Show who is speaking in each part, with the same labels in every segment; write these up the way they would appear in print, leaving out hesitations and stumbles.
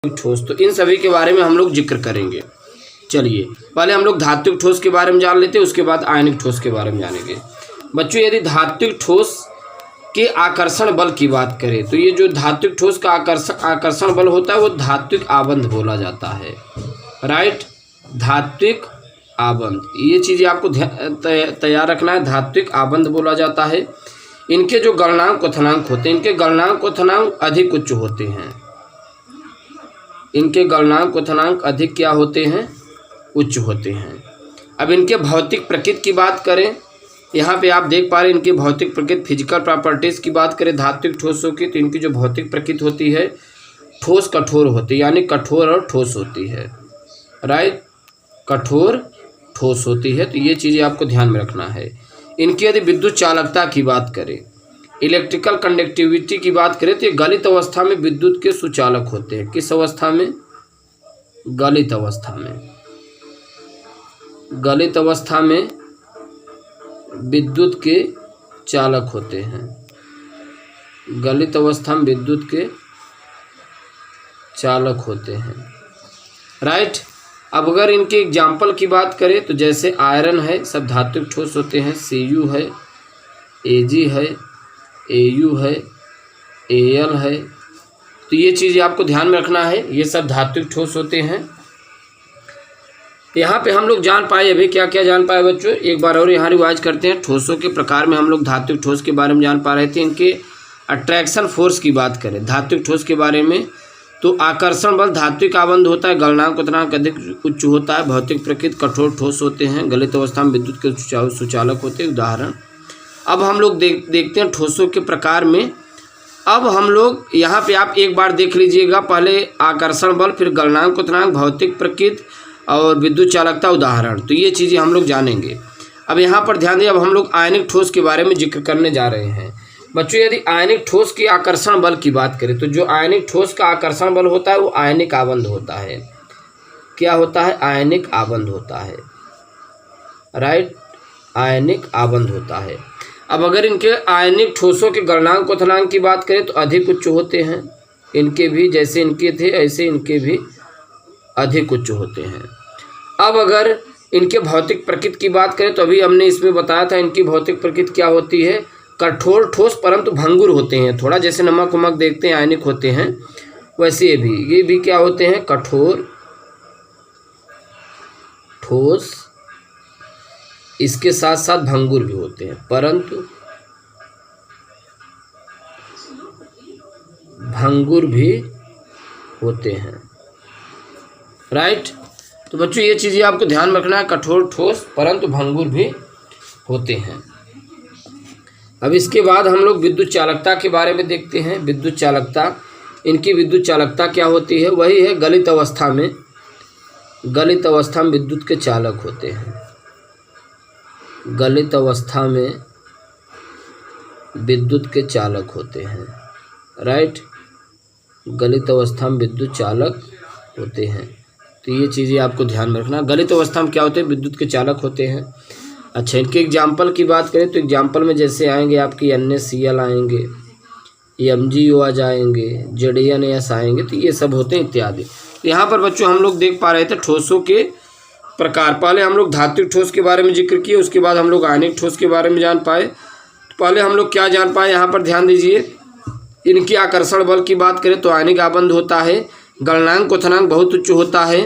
Speaker 1: ठोस, तो इन सभी के बारे में हम लोग जिक्र करेंगे। चलिए पहले हम लोग धात्विक ठोस के बारे में जान लेते हैं, उसके बाद आयनिक ठोस के बारे में जानेंगे। बच्चों यदि धात्विक ठोस के आकर्षण बल की बात करें तो ये जो धात्विक ठोस का आकर्षण बल होता है वो धात्विक आबंध बोला जाता है। राइट, धात्विक आबंध, ये चीज़ें आपको तैयार रखना है। धात्विक आबंध बोला जाता है। इनके जो गलनांक क्वथनांक होते हैं, इनके गलनांक क्वथनांक अधिक उच्च होते हैं। इनके गलनांक क्वथनांक अधिक क्या होते हैं? उच्च होते हैं। अब इनके भौतिक प्रकृति की बात करें, यहाँ पे आप देख पा रहे हैं इनकी भौतिक प्रकृति, फिजिकल प्रॉपर्टीज़ की बात करें धात्विक ठोसों की, तो इनकी जो भौतिक प्रकृति होती है ठोस कठोर होती है, यानी कठोर और ठोस होती है। राइट, कठोर ठोस होती है, तो ये चीज़ें आपको ध्यान में रखना है। इनकी यदि विद्युत चालकता की बात करें, इलेक्ट्रिकल कंडक्टिविटी की बात करें, तो ये गलित अवस्था में विद्युत के सुचालक होते हैं। किस अवस्था में? गलित अवस्था में। गलित अवस्था में विद्युत के चालक होते हैं। गलित अवस्था में विद्युत के चालक होते हैं। राइट, अब अगर इनके एग्जाम्पल की बात करें तो जैसे आयरन है, सब धात्विक ठोस होते हैं। Cu है, Ag है, Au है, Al है, तो ये चीज़ें आपको ध्यान में रखना है, ये सब धात्विक ठोस होते हैं। यहाँ पे हम लोग जान पाए, अभी क्या क्या जान पाए बच्चों, एक बार और यहाँ रिवाइज करते हैं। ठोसों के प्रकार में हम लोग धात्विक ठोस के बारे में जान पा रहे थे। इनके अट्रैक्शन फोर्स की बात करें धात्विक ठोस के बारे में, तो आकर्षण बल धात्विक आबंध होता है, गलनांक क्वथनांक अधिक उच्च होता है, भौतिक प्रकृति कठोर ठोस होते हैं, गलित अवस्था में विद्युत के सुचालक होते हैं। उदाहरण अब हम लोग देखते हैं ठोसों के प्रकार में। अब हम लोग यहाँ पे आप एक बार देख लीजिएगा, पहले आकर्षण बल, फिर गलनांक क्वथनांक, भौतिक प्रकृति और विद्युत चालकता, उदाहरण, तो ये चीज़ें हम लोग जानेंगे। अब यहाँ पर ध्यान दिए, अब हम लोग आयनिक ठोस के बारे में जिक्र करने जा रहे हैं। बच्चों यदि आयनिक ठोस की आकर्षण बल की बात करें तो जो आयनिक ठोस का आकर्षण बल होता है वो आयनिक आबंध होता है। क्या होता है? आयनिक आबंध होता है। राइट, आयनिक आबंध होता है। अब अगर इनके आयनिक ठोसों के गलनांक क्वथनांक की बात करें तो अधिक उच्च होते हैं। इनके भी जैसे इनके थे ऐसे इनके भी अधिक उच्च होते हैं। अब अगर इनके भौतिक प्रकृति की बात करें तो अभी हमने इसमें बताया था इनकी भौतिक प्रकृति क्या होती है, कठोर ठोस परंतु भंगुर होते हैं। थोड़ा जैसे नमक वमक देखते हैं आयनिक होते हैं, वैसे ये भी क्या होते हैं, कठोर ठोस, इसके साथ साथ भंगुर भी होते हैं, परंतु भंगुर भी होते हैं। राइट, तो बच्चों ये चीज़ें आपको ध्यान रखना है, कठोर ठोस परंतु भंगुर भी होते हैं। अब इसके बाद हम लोग विद्युत चालकता के बारे में देखते हैं। विद्युत चालकता, इनकी विद्युत चालकता क्या होती है? वही है गलित अवस्था में, गलित अवस्था में विद्युत के चालक होते हैं। गलित अवस्था में विद्युत के चालक होते हैं। राइट, गलित अवस्था में विद्युत चालक होते हैं, तो ये चीज़ें आपको ध्यान में रखना। गलित अवस्था में क्या होते हैं? विद्युत के चालक होते हैं। अच्छा, इनके एग्जाम्पल की बात करें तो एग्जाम्पल में जैसे आएंगे आपकी NaCl आएंगे, MgO आ जाएंगे, ZnS आएंगे, तो ये सब होते हैं इत्यादि। तो यहाँ पर बच्चों हम लोग देख पा रहे थे ठोसों के प्रकार। पहले हम लोग धात्विक ठोस के बारे में जिक्र किए, उसके बाद हम लोग आयनिक ठोस के बारे में जान पाए। तो पहले हम लोग क्या जान पाए, यहाँ पर ध्यान दीजिए। इनकी आकर्षण बल की बात करें तो आयनिक आबंध होता है, गलनांक क्वथनांक बहुत उच्च होता है,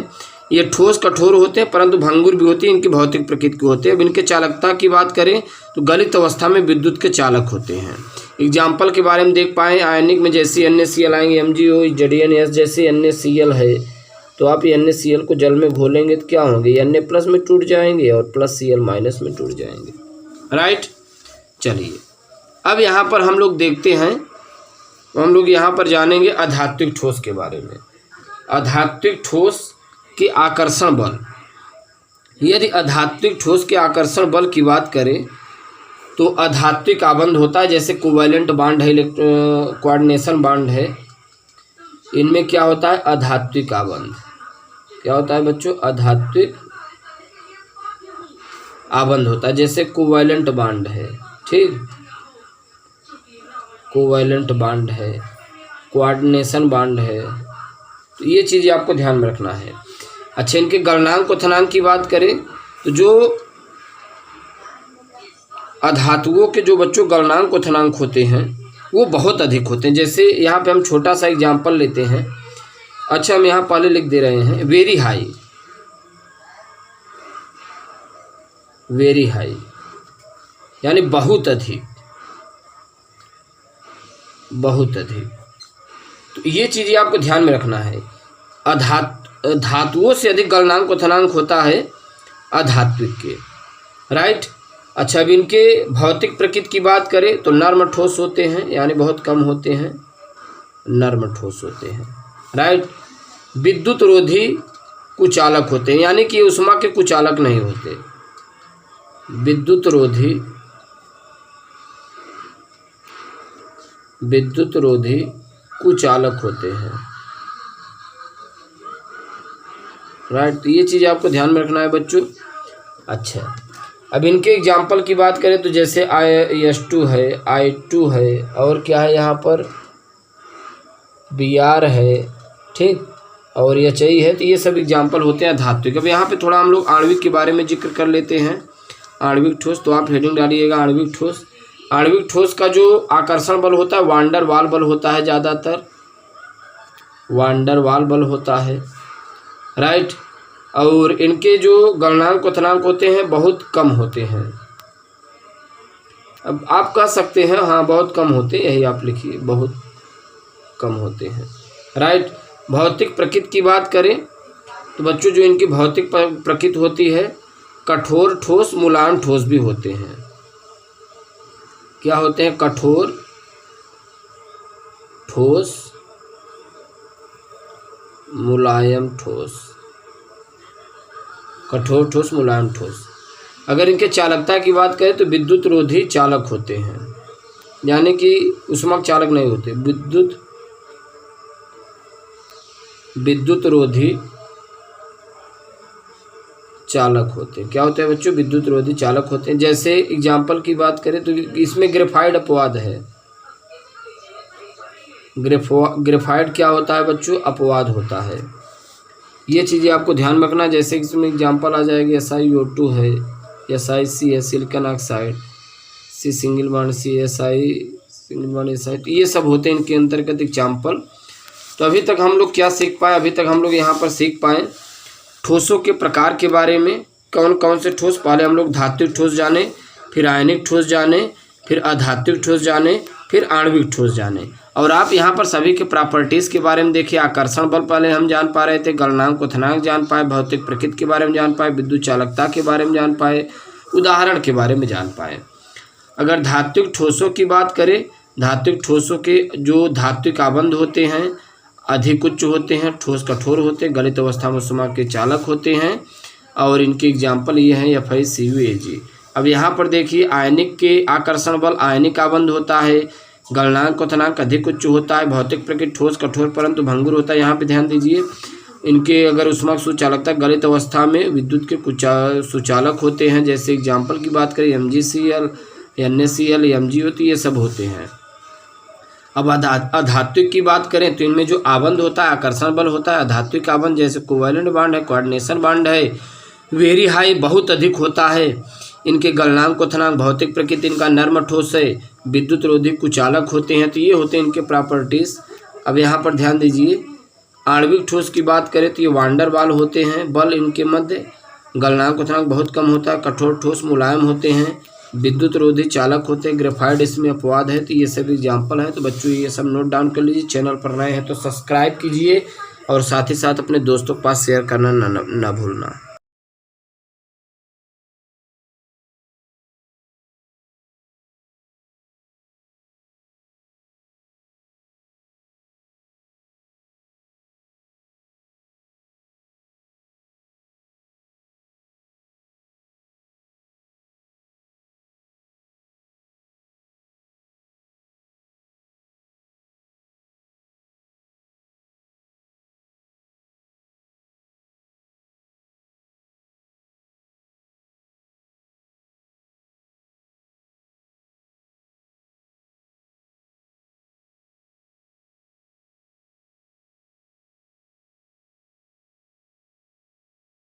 Speaker 1: ये ठोस कठोर होते हैं परंतु भंगुर भी होती है, इनकी भौतिक प्रकृति की होते हैं। अब इनके चालकता की बात करें तो गलित अवस्था में विद्युत के चालक होते हैं। एग्जाम्पल के बारे में देख पाएँ, आयनिक में जैसे NaCl आएंगे, MgO, ZnS, जैसे NaCl है तो आप NaCl को जल में घोलेंगे तो क्या होंगे, Na+ में टूट जाएंगे और Cl- में टूट जाएंगे। राइट, चलिए अब यहाँ पर हम लोग देखते हैं, हम लोग यहाँ पर जानेंगे अधात्विक ठोस के बारे में। अधात्विक ठोस के आकर्षण बल, यदि अधात्विक ठोस के आकर्षण बल की बात करें तो अधात्विक आबंध होता है, जैसे कोवैलेंट बांड है, कोऑर्डिनेशन बांड है, इनमें क्या होता है, अधात्विक आबंध। क्या होता है बच्चों? अधात्विक आबंध होता है, जैसे कोवैलेंट बांड है, ठीक, कोवैलेंट बांड है, कोऑर्डिनेशन बांड है, तो ये चीज़ आपको ध्यान में रखना है। अच्छा, इनके गलनांक क्वथनांक की बात करें तो जो अधातुओं के जो बच्चों गलनांक क्वथनांक होते हैं वो बहुत अधिक होते हैं। जैसे यहाँ पे हम छोटा सा एग्जाम्पल लेते हैं। अच्छा, हम यहाँ पहले लिख दे रहे हैं वेरी हाई, वेरी हाई यानी बहुत अधिक, बहुत अधिक। तो ये चीज़ें आपको ध्यान में रखना है। धातुओं से अधिक गलनांक क्वथनांक होता है अधात्विक के, राइट। अच्छा, अब इनके भौतिक प्रकृति की बात करें तो नर्म ठोस होते हैं, यानी बहुत कम होते हैं, नर्म ठोस होते हैं, राइट। विद्युत रोधी कुचालक होते हैं, यानी कि ऊष्मा के कुचालक नहीं होते। विद्युत रोधी कुचालक होते हैं, राइट। तो ये चीज़ आपको ध्यान में रखना है बच्चों। अच्छा, अब इनके एग्जाम्पल की बात करें तो जैसे IS2 है, I2 है, और क्या है यहाँ पर Br है, ठीक, और HI है। तो ये सब एग्जाम्पल होते हैं धात्विक। अब यहाँ पे थोड़ा हम लोग आणविक के बारे में जिक्र कर लेते हैं। आणविक ठोस, तो आप हेडिंग डालिएगा आणविक ठोस। आणविक ठोस का जो आकर्षण बल होता है वान डर वाल बल होता है, ज़्यादातर वान डर वाल बल होता है, राइट। और इनके जो गलनांक क्वथनांक होते हैं बहुत कम होते हैं। अब आप कह सकते हैं हाँ बहुत कम होते हैं, यही आप लिखिए, बहुत कम होते हैं, राइट। भौतिक प्रकृति की बात करें तो बच्चों जो इनकी भौतिक प्रकृति होती है, कठोर ठोस मुलायम ठोस भी होते हैं। क्या होते हैं? कठोर ठोस मुलायम ठोस, कठोर ठोस मुलायम ठोस। अगर इनके चालकता की बात करें तो विद्युत रोधी चालक होते हैं, यानी कि ऊष्मक चालक नहीं होते, विद्युत रोधी चालक होते हैं। क्या होते हैं बच्चों? विद्युत रोधी चालक होते हैं। जैसे एग्जाम्पल की बात करें तो इसमें ग्रेफाइड अपवाद है। ग्रेफाइड क्या होता है बच्चों? अपवाद होता है। ये चीज़ें आपको ध्यान रखना। जैसे इसमें एग्जाम्पल आ जाएगी SiO2 है, SiC है, silicon oxide, C single bond C, Si single bond Si, तो ये सब होते हैं इनके अंतर्गत एग्जाम्पल। तो अभी तक हम लोग क्या सीख पाए? अभी तक हम लोग यहाँ पर सीख पाए ठोसों के प्रकार के बारे में। कौन कौन से ठोस? पहले हम लोग धात्विक ठोस जाने, फिर आयनिक ठोस जाने, फिर अधात्विक ठोस जाने, फिर आणविक ठोस जाने। और आप यहाँ पर सभी के प्रॉपर्टीज़ के बारे में देखिए। आकर्षण बल पहले हम जान पा रहे थे, गलनांक क्वथनांक जान पाए, भौतिक प्रकृति के बारे में जान पाए, विद्युत चालकता के बारे में जान पाए, उदाहरण के बारे में जान पाए। अगर धात्विक ठोसों की बात करें, धात्विक ठोसों के जो धात्विक आबंध होते हैं अधिक उच्च होते हैं, ठोस कठोर होते हैं, गलित अवस्था में ऊष्मा के चालक होते हैं, और इनके एग्जाम्पल ये हैं FiCuAg। अब यहाँ पर देखिए आयनिक के आकर्षण बल आयनिक आबंध होता है, गलनांक क्वथनांक अधिक उच्च होता है, भौतिक प्रकृति ठोस कठोर परंतु भंगुर होता है। यहाँ पे ध्यान दीजिए। इनके अगर ऊष्मा सुचालकता गलित अवस्था में विद्युत के सुचालक होते हैं। जैसे एग्जाम्पल की बात करें MgCl, NaCl, MgO, तो ये सब होते हैं। अब अधात्विक की बात करें तो इनमें जो आबंध होता है आकर्षण बल होता है, अधात्विक आबंध जैसे कोवैलेंट बॉन्ड है, कोऑर्डिनेशन बॉन्ड है, वेरी हाई बहुत अधिक होता है। इनके गलनांक क्वथनांक भौतिक प्रकृति इनका नर्म ठोस है, विद्युत रोधी कुचालक होते हैं। तो ये होते हैं इनके प्रॉपर्टीज़। अब यहाँ पर ध्यान दीजिए। आणविक ठोस की बात करें तो ये वान डर वाल होते हैं, बल इनके मध्य, गलनांक क्वथनांक बहुत कम होता है, कठोर ठोस मुलायम होते हैं, विद्युत रोधी चालक होते हैं, ग्रेफाइड इसमें अपवाद है। तो ये सब एग्जाम्पल है। तो बच्चों ये सब नोट डाउन कर लीजिए। चैनल पर नए हैं तो सब्सक्राइब कीजिए और साथ ही साथ अपने दोस्तों के पास शेयर करना ना भूलना।